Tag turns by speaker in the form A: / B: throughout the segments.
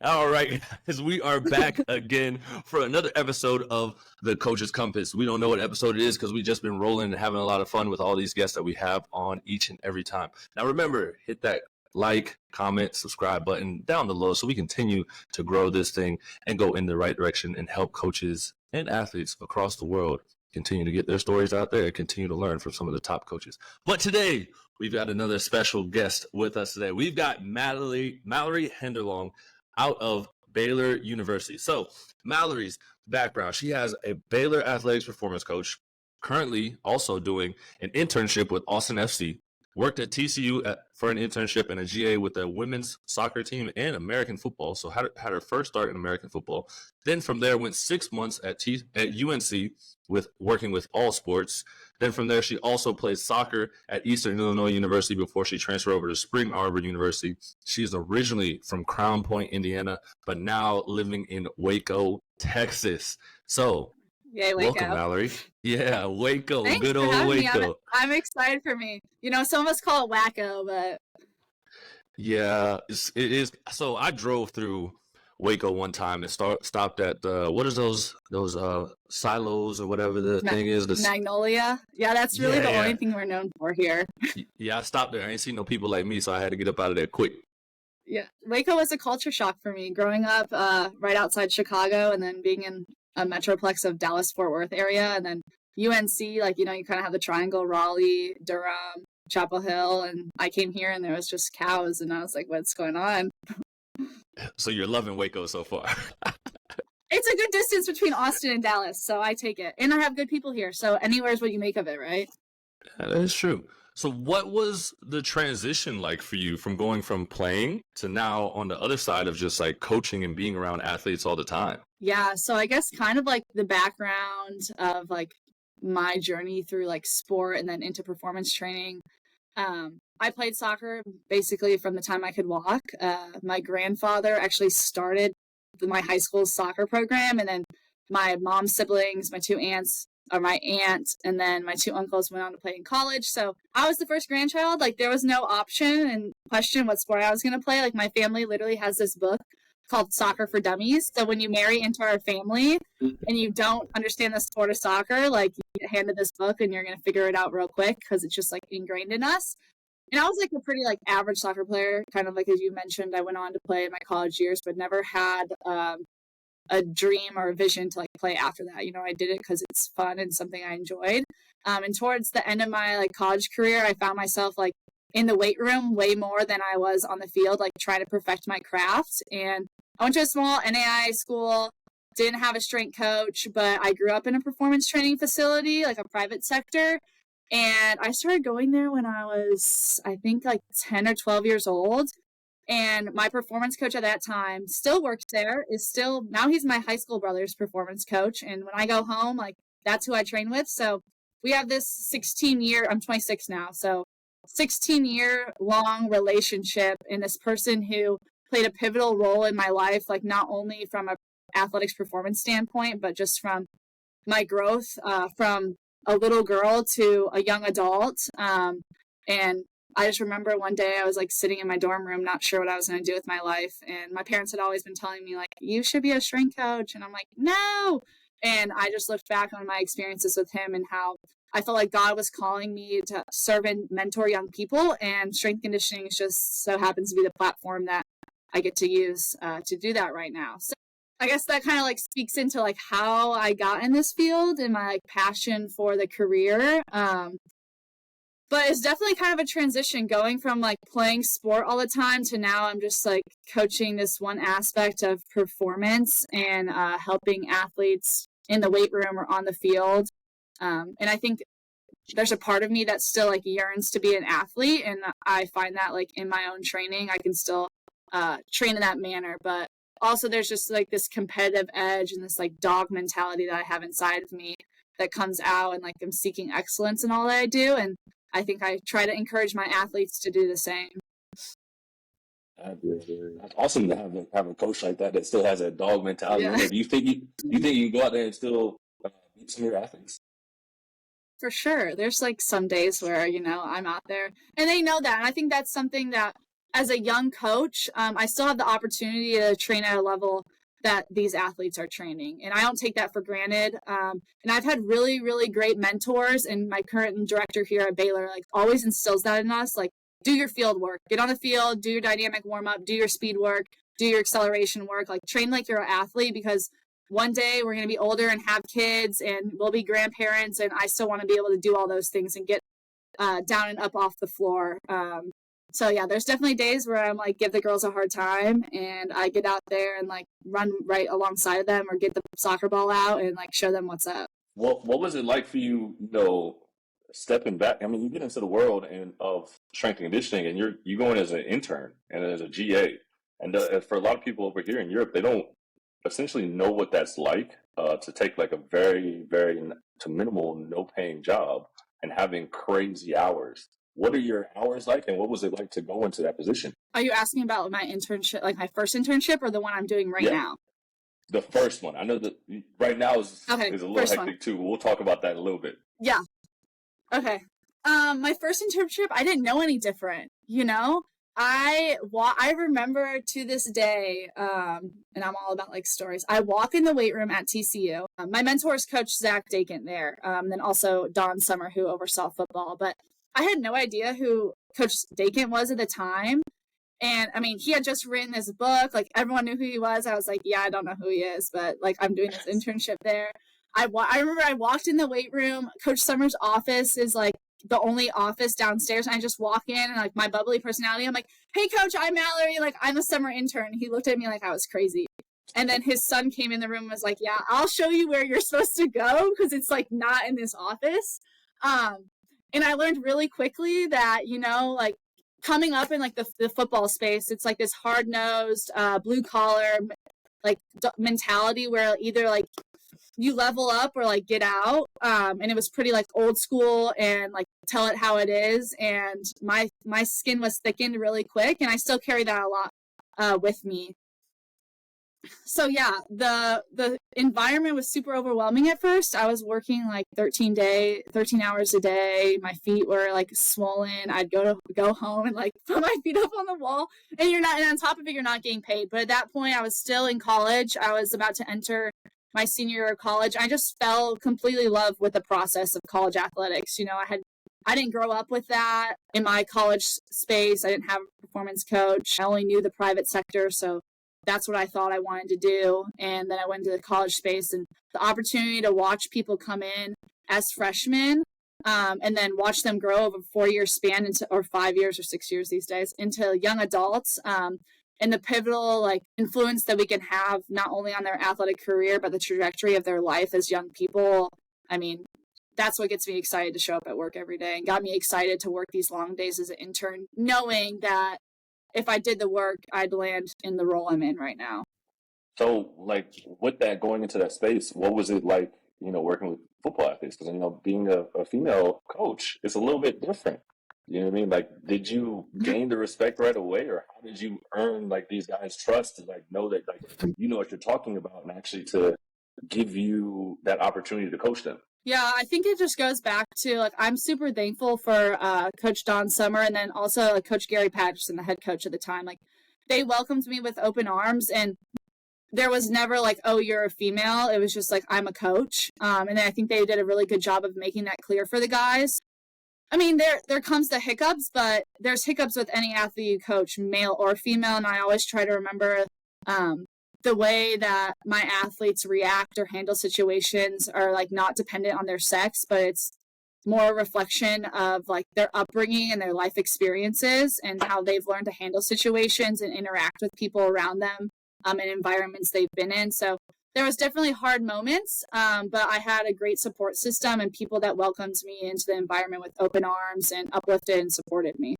A: All right, guys, we are back again for another episode of the Coach's Compass. We don't know what episode it is because we've just been rolling and having a lot of fun with all these guests that we have on each and every time. Now, remember, hit that like, comment, subscribe button down below so we continue to grow this thing and go in the right direction and help coaches and athletes across the world continue to get their stories out there and continue to learn from some of the top coaches. But today, we've got another special guest with us today. We've got Malorie Henderlong out of Baylor University. So Malorie's background, she has a Baylor athletics performance coach, currently also doing an internship with Austin FC, worked at TCU for an internship and a GA with the women's soccer team and American football. So had her first start in American football. Then from there went 6 months at UNC with working with all sports. Then from there, she also played soccer at Eastern Illinois University before she transferred over to Spring Arbor University. She is originally from Crown Point, Indiana, but now living in Waco, Texas. So,
B: yay, Waco.
A: Welcome, Mallorie. Yeah, Waco.
B: Thanks
A: good
B: for
A: old Waco.
B: Me. I'm excited for me. You know, some of us call it wacko, but
A: yeah, it is. So I drove through Waco one time and stopped at what is those silos or whatever the thing is, the
B: Magnolia. Yeah, that's really the only thing we're known for here.
A: Yeah, I stopped there. I ain't seen no people like me, so I had to get up out of there quick.
B: Yeah, Waco was a culture shock for me growing up right outside Chicago and then being in a metroplex of Dallas-Fort Worth area, and then UNC, like, you know, you kind of have the triangle, Raleigh, Durham, Chapel Hill, and I came here and there was just cows and I was like, what's going on?
A: So you're loving Waco so far.
B: It's a good distance between Austin and Dallas, so I take it. And I have good people here, so anywhere's what you make of it, right?
A: That is true. So what was the transition like for you from going from playing to now on the other side of just like coaching and being around athletes all the time?
B: Yeah, so I guess kind of like the background of like my journey through like sport and then into performance training. I played soccer basically from the time I could walk. My grandfather actually started my high school soccer program, and then my mom's siblings, my two aunts, or my aunt, and then my two uncles went on to play in college. So I was the first grandchild. Like, there was no option and question what sport I was going to play. Like, my family literally has this book called Soccer for Dummies. So when you marry into our family and you don't understand the sport of soccer, like, you get handed this book and you're going to figure it out real quick because it's just like ingrained in us. And I was like a pretty like average soccer player, kind of like as you mentioned. I went on to play in my college years, but never had a dream or a vision to like play after that. You know, I did it because it's fun and something I enjoyed. And towards the end of my like college career, I found myself like in the weight room way more than I was on the field, like trying to perfect my craft. And I went to a small NAI school, didn't have a strength coach, but I grew up in a performance training facility, like a private sector. And I started going there when I was, I think, like 10 or 12 years old. And my performance coach at that time still works there, now he's my high school brother's performance coach. And when I go home, like, that's who I train with. So we have this I'm 26 now. So 16-year long relationship, and this person who played a pivotal role in my life, like not only from a athletics performance standpoint, but just from my growth from a little girl to a young adult. And I just remember one day I was like sitting in my dorm room, not sure what I was going to do with my life. And my parents had always been telling me like, you should be a strength coach. And I'm like, no. And I just looked back on my experiences with him and how I felt like God was calling me to serve and mentor young people. And strength conditioning just so happens to be the platform that I get to use to do that right now. So I guess that kind of like speaks into like how I got in this field and my like passion for the career. But it's definitely kind of a transition going from like playing sport all the time to now I'm just like coaching this one aspect of performance and helping athletes in the weight room or on the field. And I think there's a part of me that still like yearns to be an athlete. And I find that like in my own training, I can still train in that manner. But also there's just like this competitive edge and this like dog mentality that I have inside of me that comes out, and like I'm seeking excellence in all that I do. And I think I try to encourage my athletes to do the same.
A: That's awesome to have a coach like that still has a dog mentality. Yeah. You think you can go out there and still beat some of your athletes?
B: For sure. There's like some days where, you know, I'm out there and they know that. And I think that's something that as a young coach, I still have the opportunity to train at a level that these athletes are training. And I don't take that for granted. And I've had really, really great mentors, and my current director here at Baylor, like, always instills that in us. Like, do your field work, get on the field, do your dynamic warm up, do your speed work, do your acceleration work, like, train like you're an athlete, because one day we're going to be older and have kids and we'll be grandparents. And I still want to be able to do all those things and get down and up off the floor. So yeah, there's definitely days where I'm like, give the girls a hard time, and I get out there and like run right alongside of them or get the soccer ball out and like show them what's up.
A: What was it like for you, stepping back? I mean, you get into the world of strength and conditioning, and you going as an intern and as a GA. And for a lot of people over here in Europe, they don't essentially know what that's like, to take like a very, very to minimal, no paying job and having crazy hours. What are your hours like, and what was it like to go into that position?
B: Are you asking about my internship, like my first internship, or the one I'm doing right now?
A: The first one. I know that right now is a little hectic too. We'll talk about that in a little bit.
B: Yeah. Okay. My first internship, I didn't know any different, I remember to this day, and I'm all about like stories. I walk in the weight room at TCU. My mentor is Coach Zach Dakin there, then also Don Summer, who oversaw football. But I had no idea who Coach Dakin was at the time. And I mean, he had just written this book. Like, everyone knew who he was. I was like, yeah, I don't know who he is, but like, I'm doing this internship there. I remember I walked in the weight room. Coach Summer's office is like the only office downstairs. And I just walk in, and like my bubbly personality, I'm like, hey coach, I'm Mallory. Like, I'm a summer intern. He looked at me like I was crazy. And then his son came in the room and was like, yeah, I'll show you where you're supposed to go, because it's like not in this office. And I learned really quickly that, like, coming up in like the football space, it's like this hard-nosed, blue collar, like mentality where either like you level up or like get out. And it was pretty like old school and like tell it how it is. And my skin was thickened really quick, and I still carry that a lot with me. So yeah, the environment was super overwhelming at first. I was working like 13 hours a day. My feet were like swollen. I'd go home and like put my feet up on the wall, and on top of it, you're not getting paid. But at that point, I was still in college. I was about to enter my senior year of college. I just fell completely in love with the process of college athletics. I didn't grow up with that in my college space. I didn't have a performance coach. I only knew the private sector, so that's what I thought I wanted to do. And then I went into the college space, and the opportunity to watch people come in as freshmen, and then watch them grow over a 4-year span or 5 years or 6 years these days into young adults, and the pivotal like influence that we can have not only on their athletic career, but the trajectory of their life as young people. I mean, that's what gets me excited to show up at work every day, and got me excited to work these long days as an intern, knowing that if I did the work, I'd land in the role I'm in right now.
A: So, like, with that, going into that space, what was it like, working with football athletes? Because, being a female coach, it's a little bit different. You know what I mean? Like, did you gain the respect right away, or how did you earn, like, these guys' trust to, like, know that, like, you know what you're talking about, and actually to give you that opportunity to coach them?
B: Yeah, I think it just goes back to, like, I'm super thankful for Coach Don Summer, and then also Coach Gary Patterson, the head coach at the time. Like, they welcomed me with open arms, and there was never like, oh, you're a female. It was just like, I'm a coach. And then I think they did a really good job of making that clear for the guys. I mean, there comes the hiccups, but there's hiccups with any athlete you coach, male or female, and I always try to remember the way that my athletes react or handle situations are like not dependent on their sex, but it's more a reflection of like their upbringing and their life experiences and how they've learned to handle situations and interact with people around them in environments they've been in. So there was definitely hard moments, but I had a great support system and people that welcomed me into the environment with open arms and uplifted and supported me.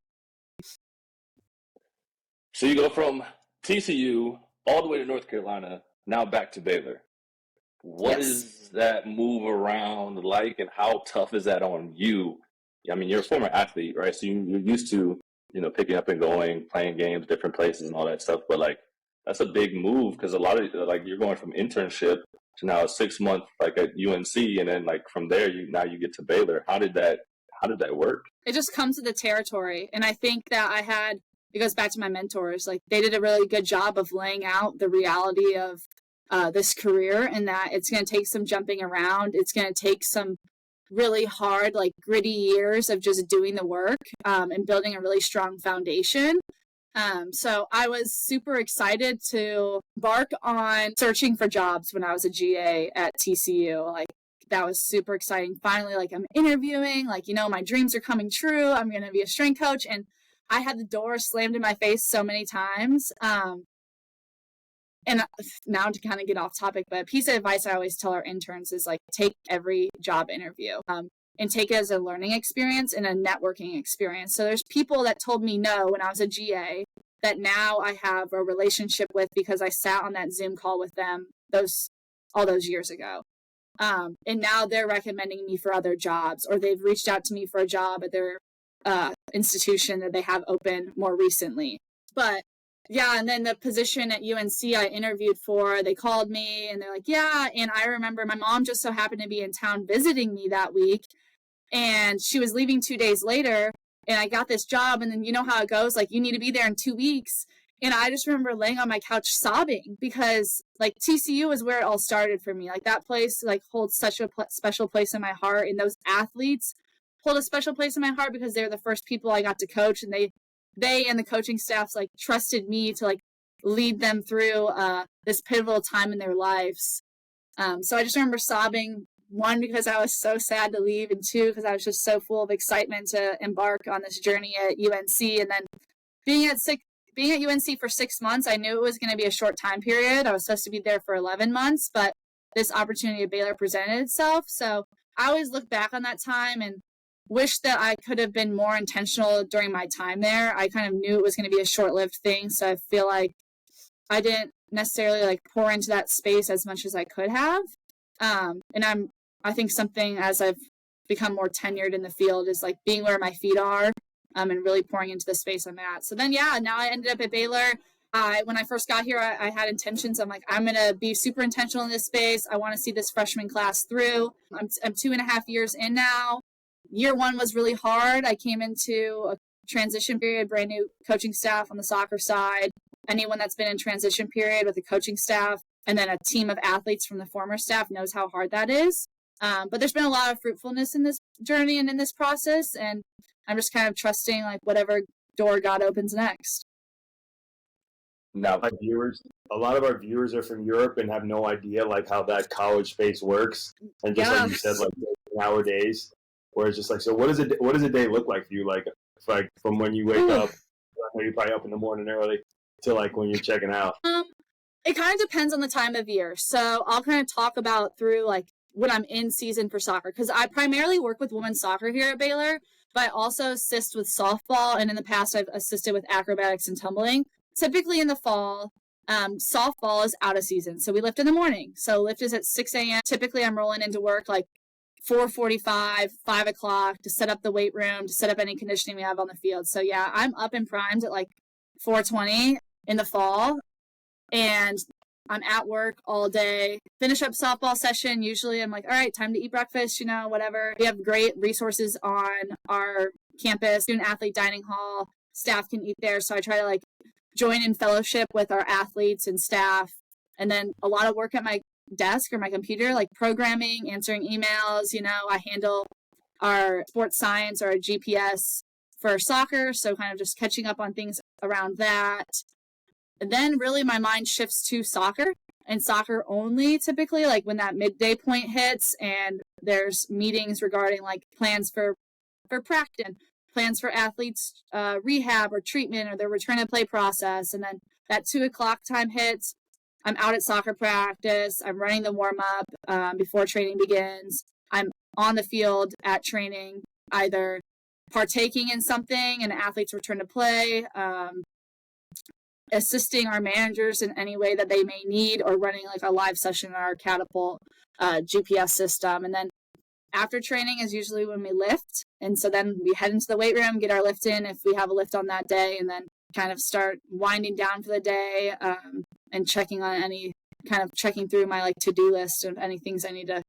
A: So you go from TCU all the way to North Carolina, now back to Baylor. What is that move around like, and how tough is that on you? I mean, you're a former athlete, right? So you're used to, picking up and going, playing games, different places and all that stuff. But like, that's a big move, because a lot of like you're going from internship to now a 6-month like at UNC, and then like from there you get to Baylor. How did that work?
B: It just comes to the territory, and I think that I had it goes back to my mentors. Like, they did a really good job of laying out the reality of this career, and that it's going to take some jumping around. It's going to take some really hard, like gritty years of just doing the work and building a really strong foundation. So I was super excited to embark on searching for jobs when I was a GA at TCU. Like, that was super exciting. Finally, like, I'm interviewing, like, you know, my dreams are coming true. I'm going to be a strength coach. And I had the door slammed in my face so many times. And now, to kind of get off topic, but a piece of advice I always tell our interns is, like, take every job interview and take it as a learning experience and a networking experience. So there's people that told me no when I was a GA that now I have a relationship with because I sat on that Zoom call with them all those years ago. And now they're recommending me for other jobs, or they've reached out to me for a job at their institution that they have open more recently. But yeah, and then the position at UNC I interviewed for, they called me and they're like, yeah. And I remember my mom just so happened to be in town visiting me that week, and she was leaving 2 days later, and I got this job. And then you know how it goes, like, you need to be there in 2 weeks. And I just remember laying on my couch sobbing because, like, TCU is where it all started for me. Like, that place, like, holds such a special place in my heart, and those athletes hold a special place in my heart because they were the first people I got to coach, and they and the coaching staffs, like, trusted me to, like, lead them through this pivotal time in their lives. So I just remember sobbing, one, because I was so sad to leave, and two, because I was just so full of excitement to embark on this journey at UNC. And then being at UNC for 6 months, I knew it was going to be a short time period. I was supposed to be there for 11 months, but this opportunity at Baylor presented itself. So I always look back on that time and wish that I could have been more intentional during my time there. I kind of knew it was going to be a short-lived thing, so I feel like I didn't necessarily, like, pour into that space as much as I could have. And I think something, as I've become more tenured in the field, is, like, being where my feet are and really pouring into the space I'm at. So then, yeah, now I ended up at Baylor. When I first got here, I had intentions. I'm like, I'm going to be super intentional in this space. I want to see this freshman class through. I'm 2.5 years in now. Year one was really hard. I came into a transition period, brand new coaching staff on the soccer side. Anyone that's been in transition period with a coaching staff and then a team of athletes from the former staff knows how hard that is. But there's been a lot of fruitfulness in this journey and in this process. And I'm just kind of trusting, like, whatever door God opens next.
C: Now, a lot of our viewers are from Europe and have no idea, like, how that college space works. And just like you said, like, nowadays, where it's just like, so what does a day look like for you? Like from when you wake up, you're probably up in the morning early, to, like, when you're checking out.
B: It kind of depends on the time of year. So I'll kind of talk about through, like, when I'm in season for soccer, because I primarily work with women's soccer here at Baylor, but I also assist with softball, and in the past I've assisted with acrobatics and tumbling. Typically in the fall, softball is out of season, so we lift in the morning. So lift is at 6 a.m. Typically I'm rolling into work like 4:45, 5 o'clock to set up the weight room, to set up any conditioning we have on the field. So yeah, I'm up and primed at like 4:20 in the fall, and I'm at work all day. Finish up softball session. Usually I'm like, all right, time to eat breakfast, whatever. We have great resources on our campus, student athlete dining hall. Staff can eat there. So I try to, like, join in fellowship with our athletes and staff. And then a lot of work at my desk or my computer, like programming, answering emails. I handle our sports science or our GPS for soccer. So kind of just catching up on things around that. And then really my mind shifts to soccer, and soccer only typically, like when that midday point hits and there's meetings regarding like plans for practice, plans for athletes rehab or treatment or their return to play process. And then that 2 o'clock time hits, I'm out at soccer practice. I'm running the warm up before training begins. I'm on the field at training, either partaking in something and athletes return to play, assisting our managers in any way that they may need, or running like a live session in our Catapult GPS system. And then after training is usually when we lift. And so then we head into the weight room, get our lift in if we have a lift on that day, and then kind of start winding down for the day and checking through my like to-do list of any things I need to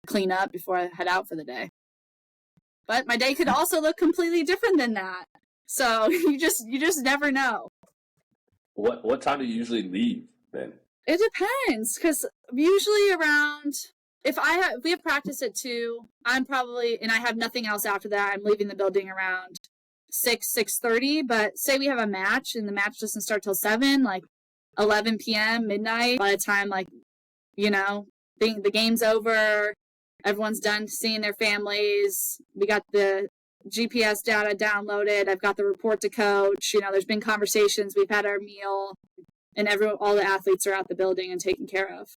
B: clean up before I head out for the day. But my day could also look completely different than that. So you just never know.
A: What time do you usually leave then?
B: It depends, because usually around, if we have practice at 2, I'm probably, and I have nothing else after that, I'm leaving the building around 6:30. But say we have a match and the match doesn't start till 7, like 11 p.m., midnight. By the time, like, the game's over, everyone's done seeing their families, we got the GPS data downloaded, I've got the report to coach, there's been conversations, we've had our meal, and all the athletes are at the building and taken care of.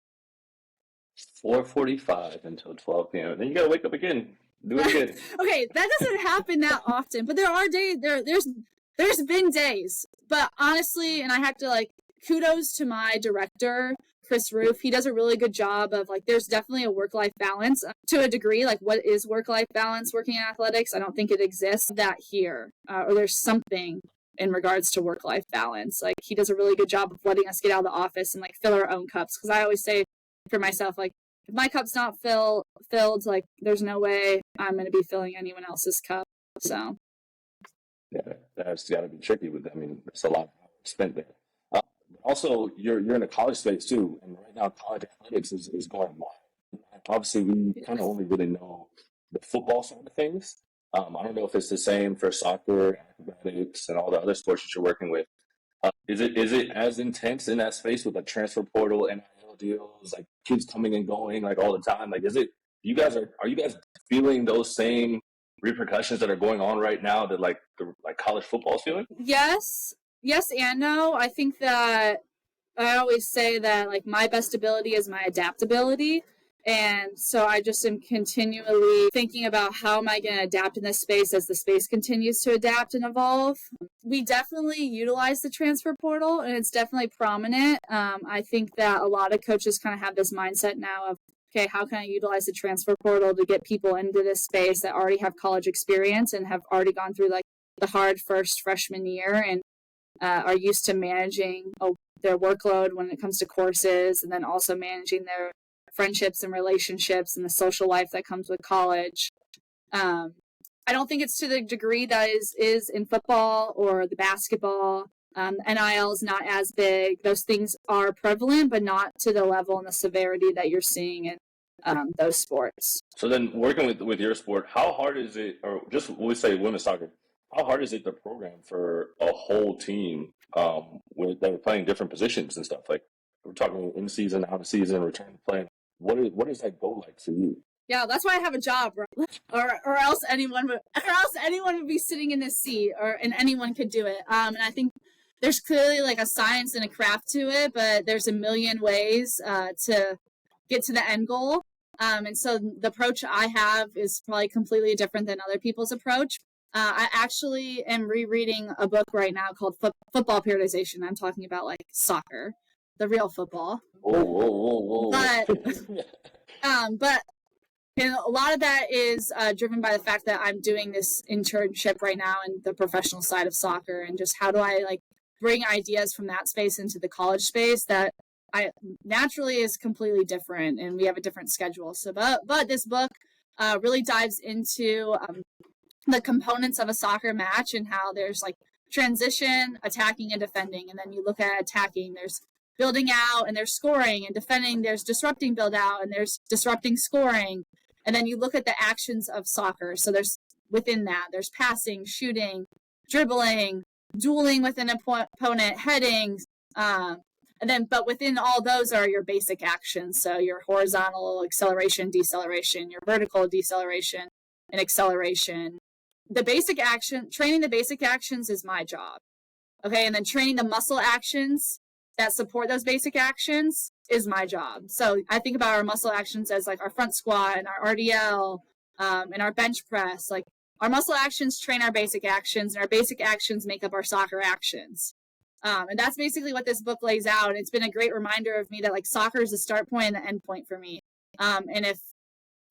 A: 4:45 until 12 p.m. Then you gotta wake up again. Do it again.
B: Okay, that doesn't happen that often, but there are days. There's been days, but honestly, and I have to kudos to my director, Chris Roof. He does a really good job of there's definitely a work-life balance to a degree. What is work-life balance working in athletics? I don't think it exists that here, or there's something in regards to work-life balance. He does a really good job of letting us get out of the office and fill our own cups. Because I always say for myself, if my cup's not filled, there's no way I'm going to be filling anyone else's cup. So
A: yeah, that's got to be tricky with that. I mean, there's a lot of hours spent there. Also, you're in a college space too, and right now college athletics is going wild. Obviously, we kind of only really know the football side of things. I don't know if it's the same for soccer, athletics, and all the other sports that you're working with. Is it as intense in that space with the transfer portal and NIL deals, kids coming and going all the time? Is it are you guys feeling those same repercussions that are going on right now that college football is feeling?
B: Yes and no. I think that I always say that my best ability is my adaptability. And so I just am continually thinking about how am I going to adapt in this space as the space continues to adapt and evolve. We definitely utilize the transfer portal, and it's definitely prominent. I think that a lot of coaches kind of have this mindset now of, okay, how can I utilize the transfer portal to get people into this space that already have college experience and have already gone through the hard first freshman year and are used to managing their workload when it comes to courses, and then also managing their friendships and relationships and the social life that comes with college. I don't think it's to the degree that is in football or the basketball. NIL is not as big. Those things are prevalent, but not to the level and the severity that you're seeing in those sports.
A: So then, working with your sport, how hard is it, or just we'll say women's soccer, how hard is it to program for a whole team that are playing different positions and stuff? We're talking in season, out of season, return to play. What does that go like for you?
B: Yeah, that's why I have a job, or else anyone would be sitting in this seat, and anyone could do it. And I think there's clearly a science and a craft to it, but there's a million ways to get to the end goal. And so the approach I have is probably completely different than other people's approach. I actually am rereading a book right now called Football Periodization. I'm talking about soccer, the real football.
A: Whoa.
B: But and a lot of that is driven by the fact that I'm doing this internship right now in the professional side of soccer, and just how do I bring ideas from that space into the college space that I naturally is completely different, and we have a different schedule. So, but this book really dives into the components of a soccer match and how there's transition, attacking, and defending. And then you look at attacking, there's building out, and there's scoring, and defending, there's disrupting build out, and there's disrupting scoring. And then you look at the actions of soccer. So there's within that, there's passing, shooting, dribbling, dueling with an opponent, heading, but within all those are your basic actions. So your horizontal acceleration, deceleration, your vertical deceleration and acceleration. The basic action, training the basic actions is my job. Okay. And then training the muscle actions that support those basic actions is my job. So I think about our muscle actions as our front squat and our RDL, and our bench press. Our muscle actions train our basic actions, and our basic actions make up our soccer actions. And that's basically what this book lays out. And it's been a great reminder of me that soccer is the start point and the end point for me. And if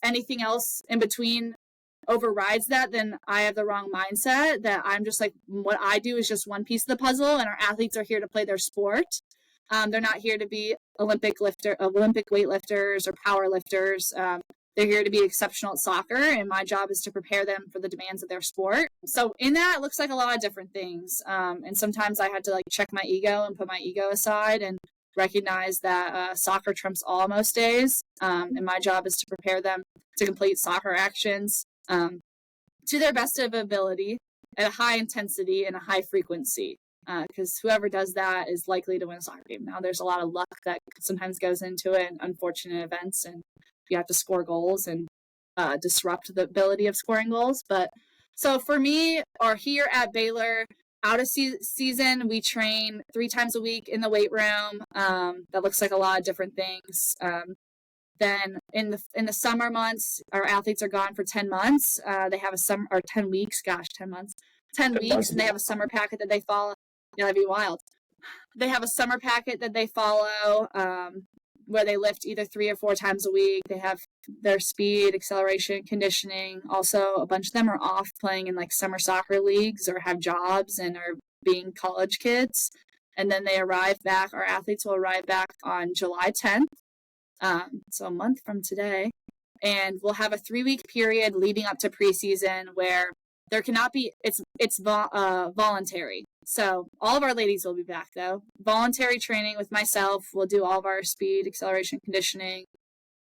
B: anything else in between overrides that, then I have the wrong mindset, that I'm just what I do is just one piece of the puzzle, and our athletes are here to play their sport. They're not here to be Olympic weightlifters or power lifters. They're here to be exceptional at soccer, and my job is to prepare them for the demands of their sport. So in that, it looks like a lot of different things. And sometimes I had to like check my ego and put my ego aside and recognize that soccer trumps all most days. And my job is to prepare them to complete soccer actions to their best of ability at a high intensity and a high frequency. Because whoever does that is likely to win a soccer game. Now, there's a lot of luck that sometimes goes into it, and unfortunate events, and you have to score goals and disrupt the ability of scoring goals. But so for me, or here at Baylor, out of season, we train 3 times a week in the weight room. That looks like a lot of different things. Then in the summer months, our athletes are gone for 10 months. They have a summer, or 10 weeks, 10 months. 10 weeks, and they have a summer packet that they follow. Yeah, that'd be wild. They have a summer packet that they follow where they lift either 3 or 4 times a week. They have their speed, acceleration, conditioning. Also, a bunch of them are off playing in like summer soccer leagues or have jobs and are being college kids. And then they arrive back. Our athletes will arrive back on July 10th. So a month from today. And we'll have a 3-week period leading up to preseason where there cannot be, it's voluntary. So all of our ladies will be back though. Voluntary training with myself. We'll do all of our speed, acceleration, conditioning,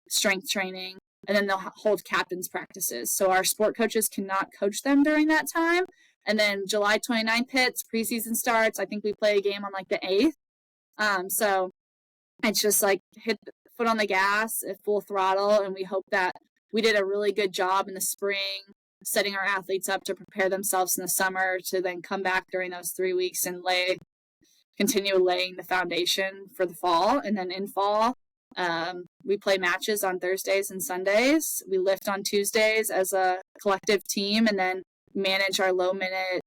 B: strength training, and then they'll hold captain's practices. So our sport coaches cannot coach them during that time. And then July 29th hits, preseason starts. I think we play a game on like the 8th. So it's just like hit the foot on the gas at full throttle. And we hope that we did a really good job in the spring, setting our athletes up to prepare themselves in the summer to then come back during those 3 weeks and continue laying the foundation for the fall. And then in fall, we play matches on Thursdays and Sundays. We lift on Tuesdays as a collective team and then manage our low minute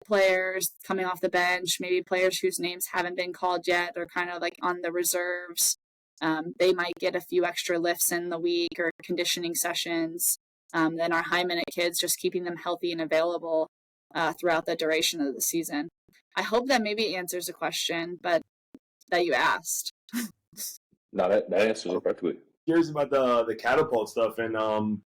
B: players coming off the bench, maybe players whose names haven't been called yet. They're kind of like on the reserves. They might get a few extra lifts in the week or conditioning sessions. Then our high minute kids, just keeping them healthy and available throughout the duration of the season. I hope that maybe answers the question, but that you asked.
A: No, that answers it perfectly.
C: Curious about the catapult stuff, and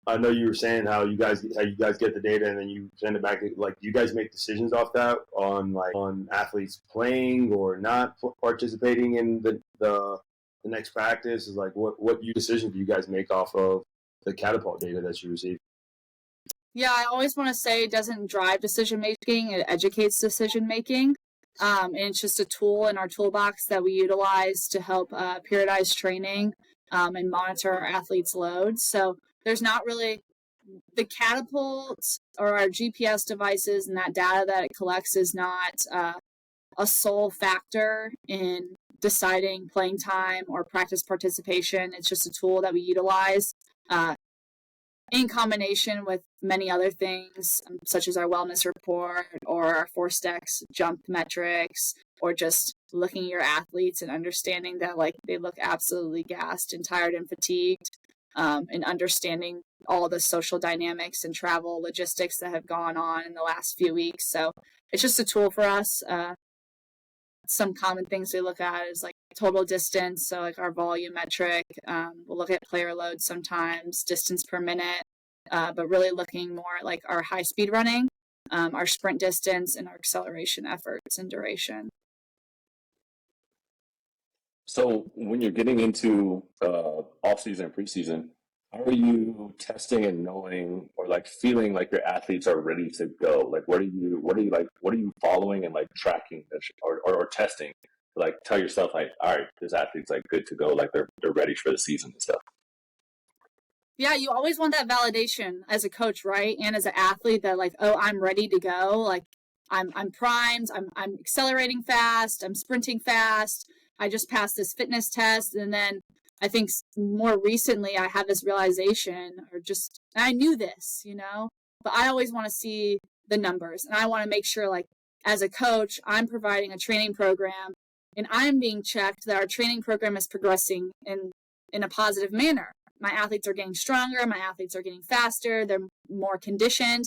C: I know you were saying how you guys get the data and then you send it back. Like, do you guys make decisions off that on athletes playing or not participating in the next practice? Is like what decisions do you guys make off of the catapult data that you receive?
B: Yeah, I always want to say it doesn't drive decision making; it educates decision making. And it's just a tool in our toolbox that we utilize to help periodize training and monitor our athletes' loads. So there's not really the catapult or our GPS devices, and that data that it collects is not a sole factor in deciding playing time or practice participation. It's just a tool that we utilize in combination with many other things, such as our wellness report or our 4STEX jump metrics, or just looking at your athletes and understanding that like they look absolutely gassed and tired and fatigued, and understanding all the social dynamics and travel logistics that have gone on in the last few weeks. So it's just a tool for us. Some common things we look at is like total distance, so like our volume metric. We'll look at player load sometimes, distance per minute, but really looking more at like our high speed running, our sprint distance, and our acceleration efforts and duration.
A: So when you're getting into off-season and preseason, how are you testing and knowing or like feeling like your athletes are ready to go? Like what are you following and like tracking or testing to like tell yourself like, all right, this athlete's like good to go, like they're ready for the season and stuff?
B: Yeah, you always want that validation as a coach, right? And as an athlete that like, oh, I'm ready to go. Like I'm primed, I'm accelerating fast, I'm sprinting fast. I just passed this fitness test. And then I think more recently I had this realization, I knew this, but I always want to see the numbers, and I want to make sure like as a coach, I'm providing a training program and I'm being checked that our training program is progressing in a positive manner. My athletes are getting stronger, my athletes are getting faster, they're more conditioned,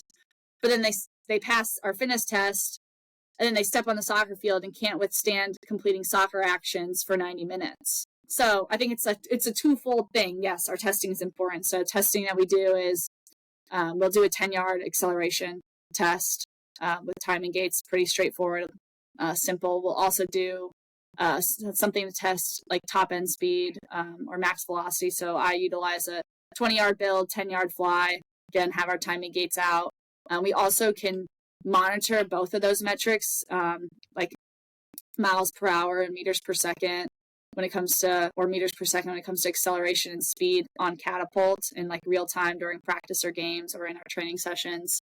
B: but then they pass our fitness test and then they step on the soccer field and can't withstand completing soccer actions for 90 minutes. So I think it's a twofold thing. Yes, our testing is important. So testing that we do is we'll do a 10-yard acceleration test with timing gates, pretty straightforward, simple. We'll also do something to test like top end speed or max velocity. So I utilize a 20-yard build, 10-yard fly, again, have our timing gates out. We also can monitor both of those metrics, like miles per hour and meters per second when it comes to, or meters per second when it comes to acceleration and speed on catapult in like real time during practice or games or in our training sessions.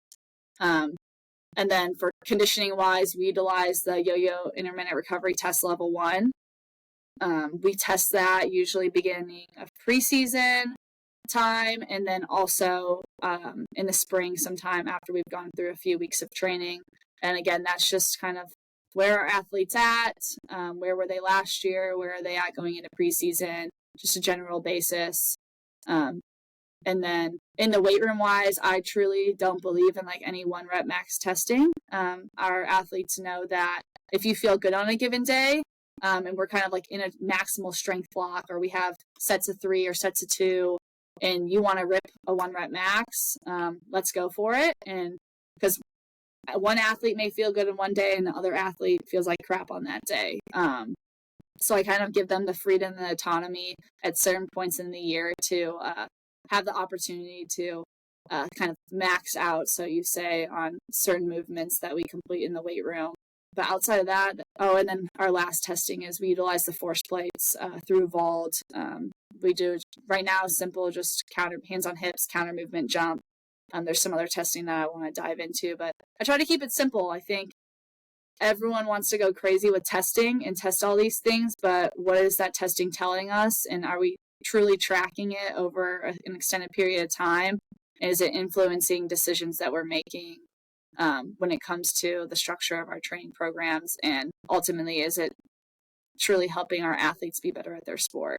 B: And then for conditioning wise, we utilize the yo-yo intermittent recovery test level 1. We test that usually beginning of preseason time, and then also in the spring sometime after we've gone through a few weeks of training. And again, that's just kind of where are athletes at, where were they last year, where are they at going into preseason, just a general basis. And then in the weight room wise, I truly don't believe in like any 1 rep max testing. Our athletes know that if you feel good on a given day, and we're kind of like in a maximal strength block, or we have sets of 3 or sets of 2, and you want to rip a 1 rep max, let's go for it. And because one athlete may feel good in one day and the other athlete feels like crap on that day. So I kind of give them the freedom and the autonomy at certain points in the year to have the opportunity to kind of max out, so you say, on certain movements that we complete in the weight room. But outside of that, and then our last testing is we utilize the force plates through vault. We do right now simple, just counter, hands on hips, counter movement, jump. There's some other testing that I want to dive into, but I try to keep it simple. I think everyone wants to go crazy with testing and test all these things, but what is that testing telling us? And are we truly tracking it over an extended period of time? Is it influencing decisions that we're making when it comes to the structure of our training programs? And ultimately, is it truly helping our athletes be better at their sport?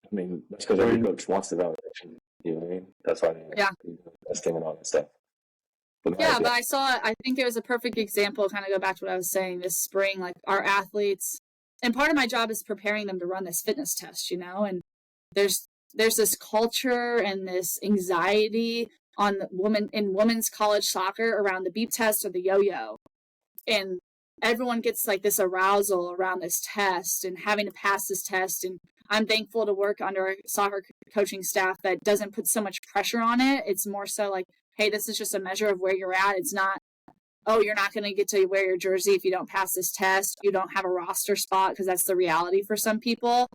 D: I mean, that's because every coach wants the validation. You know what I mean? That's why they're testing and all that stuff. But
B: I think it was a perfect example, kind of go back to what I was saying this spring, like our athletes, and part of my job is preparing them to run this fitness test, and there's this culture and this anxiety on women's college soccer around the beep test or the yo-yo. And everyone gets like this arousal around this test and having to pass this test. And I'm thankful to work under a soccer coaching staff that doesn't put so much pressure on it. It's more so like, hey, this is just a measure of where you're at. It's not, oh, you're not going to get to wear your jersey if you don't pass this test. You don't have a roster spot, because that's the reality for some people.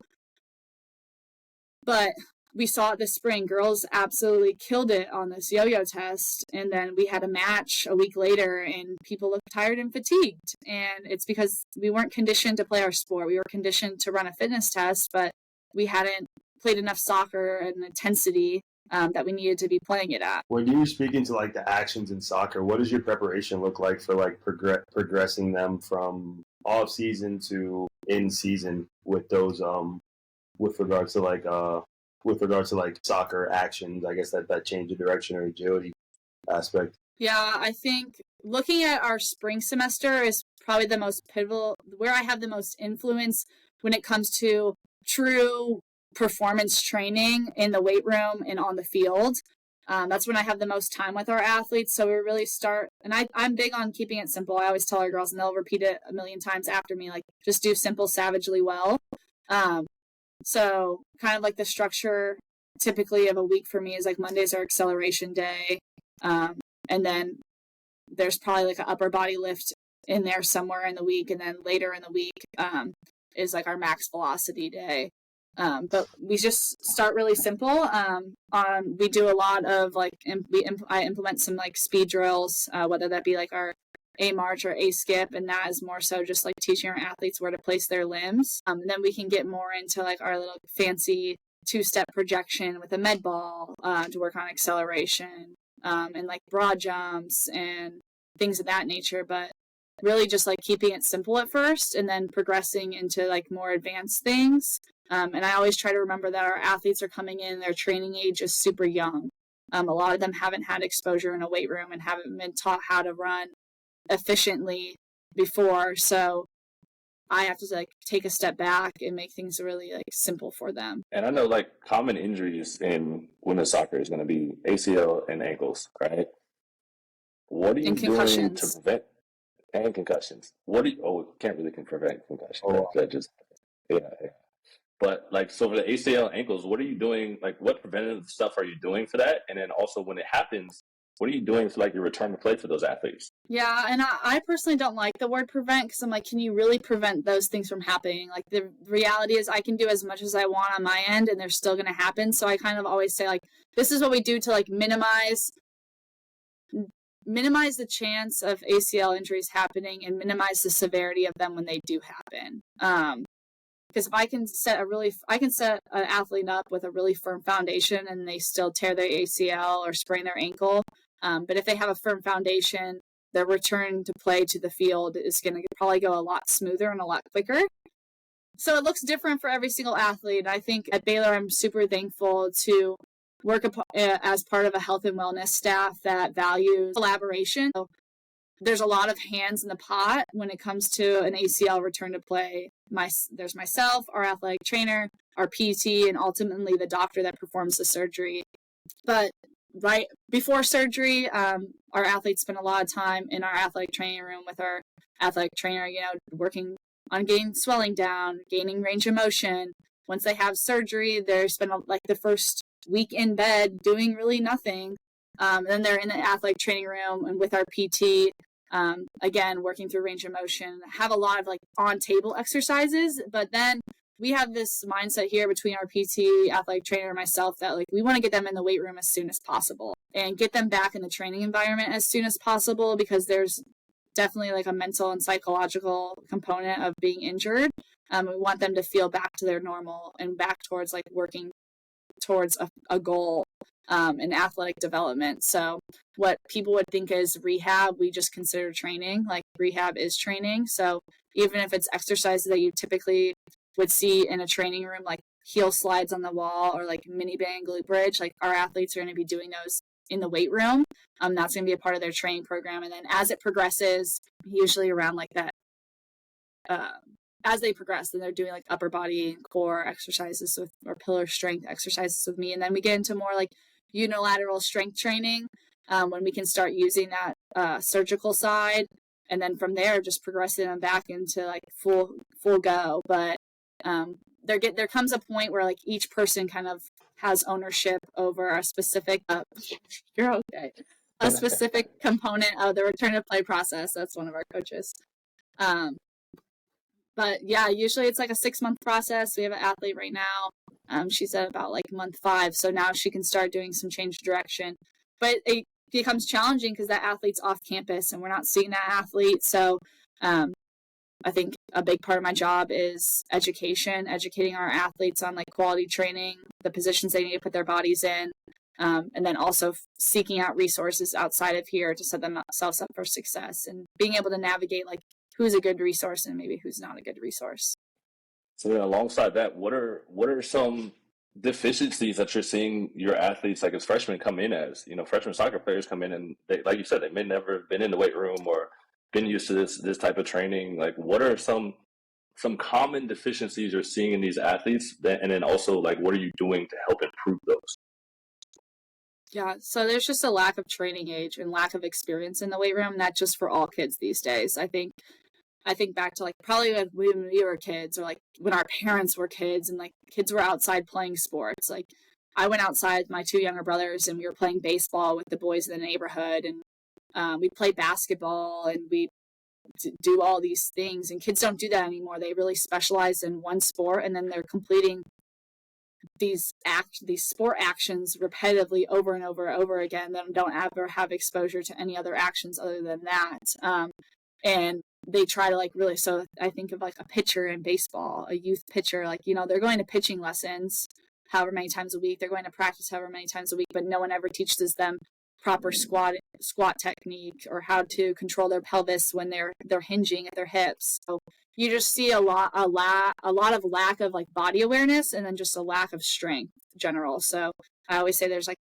B: But we saw it this spring. Girls absolutely killed it on this yo-yo test. And then we had a match a week later and people looked tired and fatigued. And it's because we weren't conditioned to play our sport. We were conditioned to run a fitness test, but we hadn't played enough soccer and intensity that we needed to be playing it at.
C: When you were speaking to like the actions in soccer, what does your preparation look like for like progressing them from off season to in season with those with regards to like soccer actions, I guess that change of direction or agility aspect?
B: Yeah, I think looking at our spring semester is probably the most pivotal, where I have the most influence when it comes to true performance training in the weight room and on the field. That's when I have the most time with our athletes. So we really start, and I'm big on keeping it simple. I always tell our girls, and they'll repeat it a million times after me, like, just do simple savagely well. So kind of like the structure typically of a week for me is like Mondays are acceleration day. And then there's probably like an upper body lift in there somewhere in the week. And then later in the week is like our max velocity day. But we just start really simple. We do a lot of like, I implement some like speed drills, whether that be like our A march or A skip, and that is more so just like teaching our athletes where to place their limbs. And then we can get more into like our little fancy 2-step projection with a med ball to work on acceleration and like broad jumps and things of that nature. But really just like keeping it simple at first and then progressing into like more advanced things. And I always try to remember that our athletes are coming in, their training age is super young. A lot of them haven't had exposure in a weight room and haven't been taught how to run efficiently before. So I have to like take a step back and make things really like simple for them.
D: And I know like common injuries in women's soccer is going to be ACL and ankles, right? What are you doing to prevent and concussions? Can't really prevent concussions.
C: Oh.
D: That just yeah. But like, so for the ACL ankles, what are you doing? Like, what preventative stuff are you doing for that? And then also when it happens, what are you doing for like your return to play for those athletes?
B: Yeah, and I personally don't like the word prevent, because I'm like, can you really prevent those things from happening? Like, the reality is I can do as much as I want on my end and they're still going to happen. So I kind of always say, like, this is what we do to like minimize the chance of ACL injuries happening and minimize the severity of them when they do happen. Because if I can set an athlete up with a really firm foundation and they still tear their ACL or sprain their ankle, but if they have a firm foundation, their return to play to the field is going to probably go a lot smoother and a lot quicker. So it looks different for every single athlete. I think at Baylor, I'm super thankful to work as part of a health and wellness staff that values collaboration. So there's a lot of hands in the pot when it comes to an ACL return to play. There's myself, our athletic trainer, our PT, and ultimately the doctor that performs the surgery. But right before surgery, our athletes spend a lot of time in our athletic training room with our athletic trainer, working on getting swelling down, gaining range of motion. Once they have surgery, they spend like the first week in bed doing really nothing. Then they're in the athletic training room and with our PT, again, working through range of motion, have a lot of like on table exercises. But then we have this mindset here between our PT, athletic trainer, and myself that like we want to get them in the weight room as soon as possible and get them back in the training environment as soon as possible, because there's definitely like a mental and psychological component of being injured. We want them to feel back to their normal and back towards like working towards a goal in athletic development. So what people would think is rehab, we just consider training. Like rehab is training. So even if it's exercises that you typically would see in a training room, like heel slides on the wall or like mini band glute bridge, like our athletes are going to be doing those in the weight room. That's going to be a part of their training program. And then as it progresses, usually around like that, as they progress, then they're doing like upper body and core exercises or pillar strength exercises with me. And then we get into more like unilateral strength training when we can start using that surgical side. And then from there, just progressing them back into like full go. But there comes a point where like each person kind of has ownership over a specific you're okay, a specific component of the return to play process. That's one of our coaches. But yeah, usually it's like a 6-month process. We have an athlete right now. She's at about like month 5. So now she can start doing some change of direction. But it becomes challenging because that athlete's off campus and we're not seeing that athlete. So I think a big part of my job is educating our athletes on like quality training, the positions they need to put their bodies in, and then also seeking out resources outside of here to set themselves up for success and being able to navigate like who's a good resource and maybe who's not a good resource.
D: So then alongside that, what are some deficiencies that you're seeing your athletes, like as freshmen, come in as? Freshman soccer players come in and they, like you said, they may never been in the weight room or been used to this type of training. Like, what are some common deficiencies you're seeing in these athletes? And then also, like, what are you doing to help improve those?
B: Yeah, so there's just a lack of training age and lack of experience in the weight room, not just for all kids these days. I think back to like probably when we were kids, or like when our parents were kids and like kids were outside playing sports. Like I went outside with my 2 younger brothers and we were playing baseball with the boys in the neighborhood, and we play basketball and we do all these things, and kids don't do that anymore. They really specialize in one sport and then they're completing these sport actions repetitively over and over again. That don't ever have exposure to any other actions other than that. And they try to like really, so I think of like a pitcher in baseball, a youth pitcher, like, they're going to pitching lessons however many times a week, they're going to practice however many times a week, but no one ever teaches them proper squat technique or how to control their pelvis when they're hinging at their hips. So you just see a lot of lack of like body awareness, and then just a lack of strength in general. So I always say there's like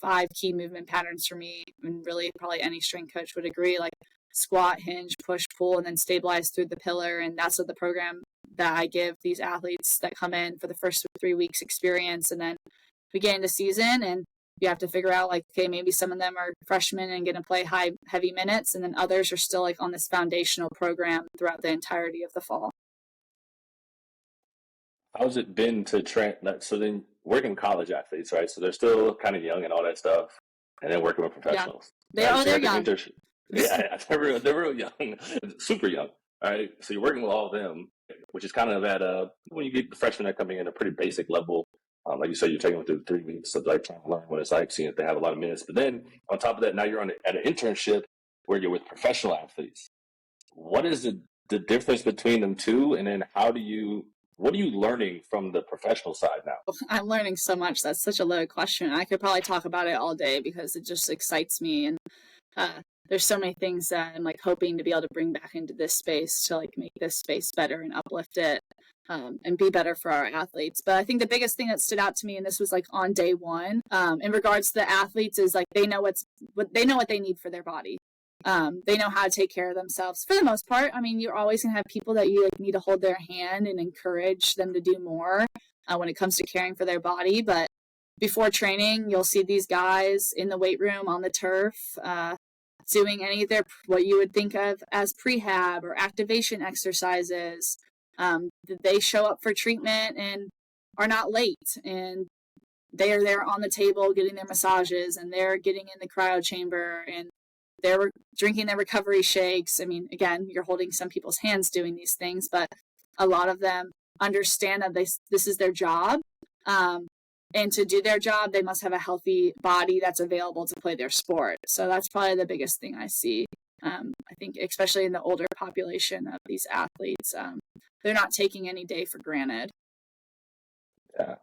B: 5 key movement patterns for me, and really probably any strength coach would agree. Like squat, hinge, push, pull, and then stabilize through the pillar. And that's what the program that I give these athletes that come in for the first 3 weeks experience. And then we get into season and you have to figure out like, okay, maybe some of them are freshmen and going to play heavy minutes. And then others are still like on this foundational program throughout the entirety of the fall.
D: How's it been to train? So then working college athletes, right? So they're still kind of young and all that stuff, and then working with professionals.
B: Yeah.
D: Right?
B: They're young.
D: Yeah, they're real young, super young. All right, so you're working with all of them, which is kind of at when you get the freshmen that coming in a pretty basic level. Like you said, you're taking them through 3 weeks of like trying to learn what it's like, seeing if they have a lot of minutes. But then on top of that, now you're at an internship where you're with professional athletes. What is the difference between them two, and then what are you learning from the professional side now?
B: I'm learning so much. That's such a loaded question. I could probably talk about it all day because it just excites me. And there's so many things that I'm like hoping to be able to bring back into this space to like make this space better and uplift it and be better for our athletes. But I think the biggest thing that stood out to me, and this was like on day one, in regards to the athletes, is like they know what they need for their body. They know how to take care of themselves for the most part. I mean, you're always gonna have people that you like need to hold their hand and encourage them to do more when it comes to caring for their body. But before training, you'll see these guys in the weight room on the turf doing any of their what you would think of as prehab or activation exercises. They show up for treatment and are not late, and they are there on the table getting their massages, and they're getting in the cryo chamber, and they're drinking their recovery shakes. I mean, again, you're holding some people's hands doing these things, but a lot of them understand that this is their job. And to do their job, they must have a healthy body that's available to play their sport. So that's probably the biggest thing I see. I think especially in the older population of these athletes, they're not taking any day for granted.
D: Yeah,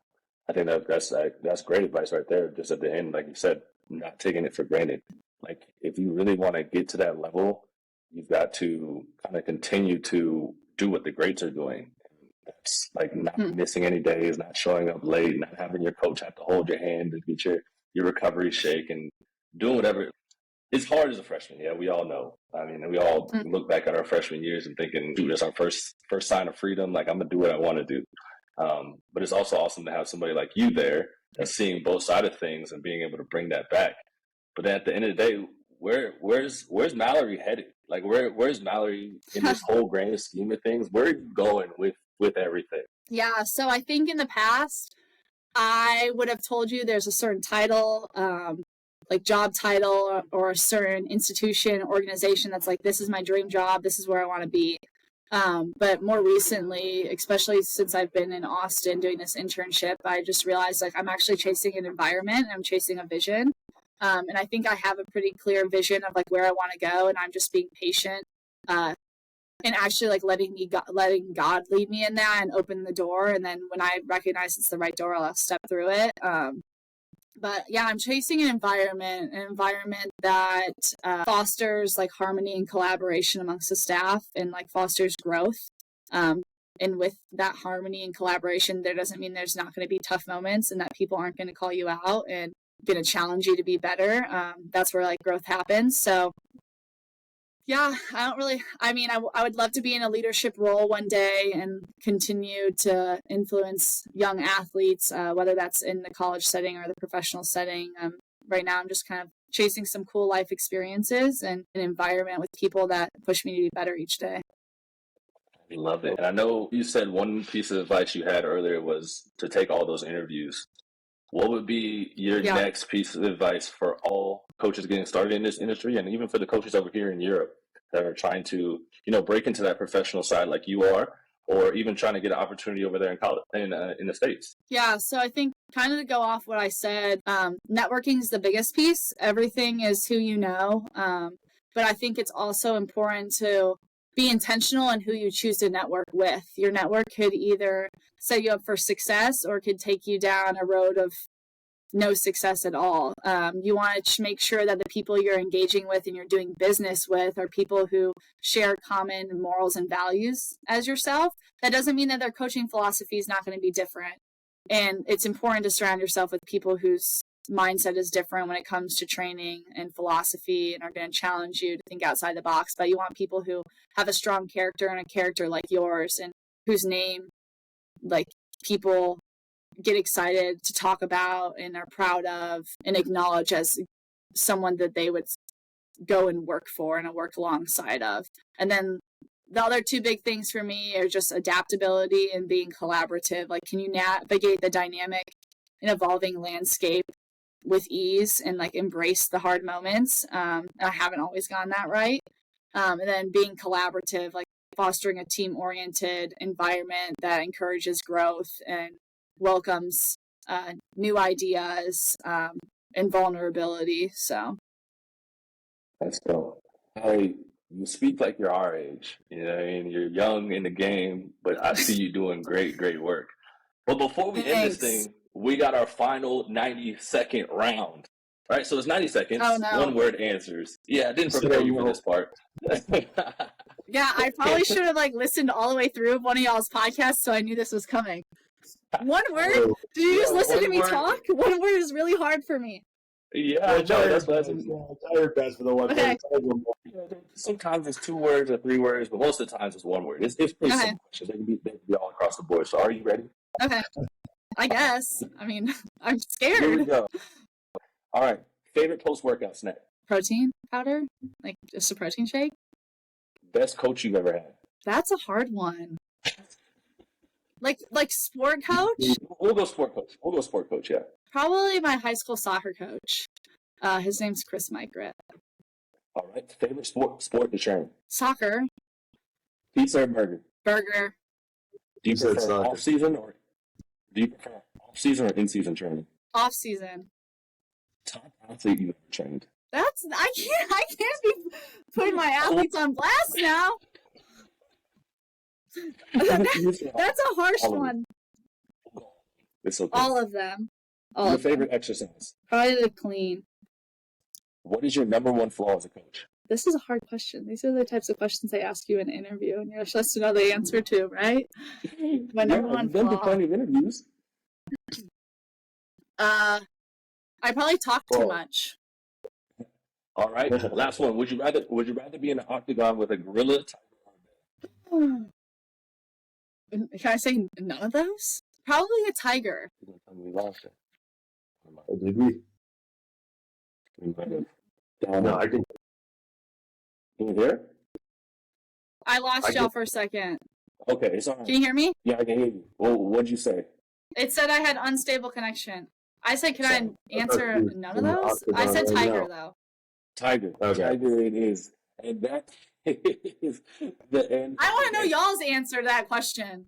D: I think that's great advice right there. Just at the end, like you said, not taking it for granted. Like if you really want to get to that level, you've got to kind of continue to do what the greats are doing. That's like not missing any days, not showing up late, not having your coach have to hold your hand to get your recovery shake, and doing whatever. It's hard as a freshman. Yeah, we all know. I mean, we all look back at our freshman years and thinking, dude, that's our first sign of freedom. Like, I'm going to do what I want to do. But it's also awesome to have somebody like you there that's seeing both sides of things and being able to bring that back. But then at the end of the day, where's Malorie headed? Like, where's Malorie in this whole grand scheme of things? Where are you going with everything?
B: Yeah, so I think in the past, I would have told you there's a certain title, like job title or a certain institution, organization that's like, this is my dream job, this is where I want to be. But more recently, especially since I've been in Austin doing this internship, I just realized like I'm actually chasing an environment and I'm chasing a vision. And I think I have a pretty clear vision of like where I want to go, and I'm just being patient and actually like letting God lead me in that and open the door. And then when I recognize it's the right door, I'll step through it. But yeah, I'm chasing an environment that fosters like harmony and collaboration amongst the staff and like fosters growth. And with that harmony and collaboration, there doesn't mean there's not going to be tough moments and that people aren't going to call you out and going to challenge you to be better. That's where like growth happens. So yeah, I would love to be in a leadership role one day and continue to influence young athletes, whether that's in the college setting or the professional setting. Right now, I'm just kind of chasing some cool life experiences and an environment with people that push me to be better each day.
D: I love it. And I know you said one piece of advice you had earlier was to take all those interviews. What would be your next piece of advice for all coaches getting started in this industry, and even for the coaches over here in Europe that are trying to, break into that professional side like you are, or even trying to get an opportunity over there in college in the States?
B: Yeah, so I think kind of to go off what I said, networking is the biggest piece. Everything is who you know, but I think it's also important to be intentional in who you choose to network with. Your network could either set you up for success or could take you down a road of no success at all. You want to make sure that the people you're engaging with and you're doing business with are people who share common morals and values as yourself. That doesn't mean that their coaching philosophy is not going to be different. And it's important to surround yourself with people whose mindset is different when it comes to training and philosophy and are going to challenge you to think outside the box. But you want people who have a strong character and a character like yours and whose name like people get excited to talk about and are proud of and acknowledge as someone that they would go and work for and work alongside of. And then the other two big things for me are just adaptability and being collaborative. Like, can you navigate the dynamic and evolving landscape with ease and like embrace the hard moments? I haven't always gotten that right. And then being collaborative, like fostering a team-oriented environment that encourages growth and welcomes new ideas and vulnerability. So
D: Let's go. Hey, you speak like you're our age. You know, and you're young in the game, but I see you doing great, great work. But before we end this thing, we got our final 90-second round. All right, so it's 90 seconds,
B: Oh, no.
D: one-word answers. Yeah, I didn't prepare you for this part.
B: Yeah, I probably should have like listened all the way through one of y'all's podcasts so I knew this was coming. One word? Did you just listen to me talk? One word is really hard for me.
D: Yeah, I know. That's what
C: I heard best for the one.
B: Okay.
D: Sometimes it's 2 words or 3 words, but most of the times it's 1 word. It's pretty simple questions. They can be all across the board. So are you ready?
B: Okay. I guess. I mean, I'm scared.
D: Here we go. All right. Favorite post-workout snack?
B: Protein powder? Like just a protein shake?
D: Best coach you've ever had?
B: That's a hard one. Like sport coach?
D: We'll go sport coach, yeah.
B: Probably my high school soccer coach. His name's Chris Micret.
D: All right. Favorite sport to train?
B: Soccer.
D: Pizza or burger?
B: Burger.
D: Do you prefer off-season or in-season training?
B: Off-season.
D: Top athlete you've ever trained?
B: I can't be putting my athletes on blast now. That's a harsh one.
D: It's okay.
B: All of them.
D: Your favorite exercise?
B: Probably to clean.
D: What is your number one flaw as a coach?
B: This is a hard question. These are the types of questions they ask you in an interview, and you're supposed to know the answer to, right? My number one flaw. I've done plenty of interviews. I probably talk too much.
D: All right, last one. Would you rather be in an octagon with a gorilla, tiger, or a bear?
B: Can I say none of those? Probably a tiger.
C: We lost it. Did we? No, I can.
D: Can you hear?
B: I lost y'all for a second.
D: Okay, it's all right.
B: Can you hear me?
D: Yeah, I can hear you. Well, what'd you say?
B: It said I had unstable connection. I said, can I answer none of those? I said tiger, though.
D: Tiger. Okay. Tiger it is. And that is the end.
B: I want to know y'all's answer to that question.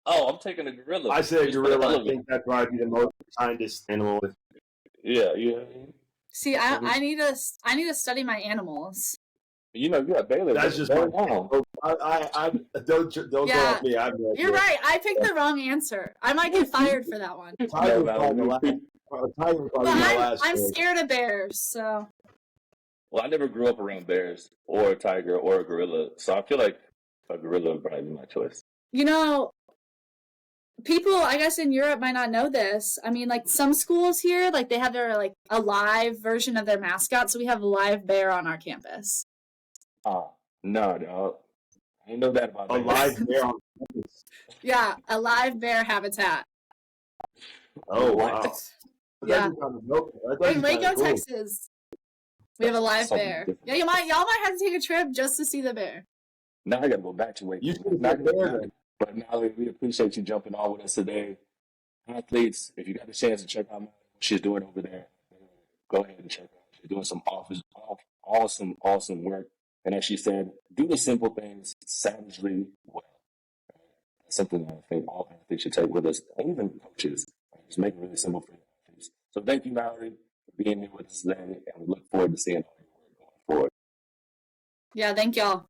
D: Oh, I'm taking a gorilla.
C: I said gorilla. I think that'd probably be the most kindest animal.
D: Yeah.
B: See, I need to study my animals.
D: You know, you got Baylor.
C: That's just my I don't go at me.
B: You're right. I picked the wrong answer. I might get fired for that one. I'm scared of bears, so.
D: Well, I never grew up around bears or a tiger or a gorilla, so I feel like a gorilla would probably be my choice.
B: You know, people, I guess in Europe might not know this. I mean, like some schools here, like they have their like a live version of their mascot, so we have a live bear on our campus.
D: Oh, no, I didn't know that about
C: a live bear on campus.
B: Yeah, a live bear habitat.
C: Oh, wow.
B: Yeah. In Waco, Texas, we have a live bear. Yeah, y'all might have to take a trip just to see the bear.
D: Now I gotta go back to Waco. But Malorie, we appreciate you jumping on with us today. Athletes, if you got the chance to check out what she's doing over there, go ahead and check out. She's doing some awesome work. And as she said, do the simple things savagely well. That's something that I think all athletes should take with us, and even coaches. Just make it really simple for athletes. So thank you, Malorie, for being here with us today, and we look forward to seeing all your work going forward.
B: Yeah, thank y'all.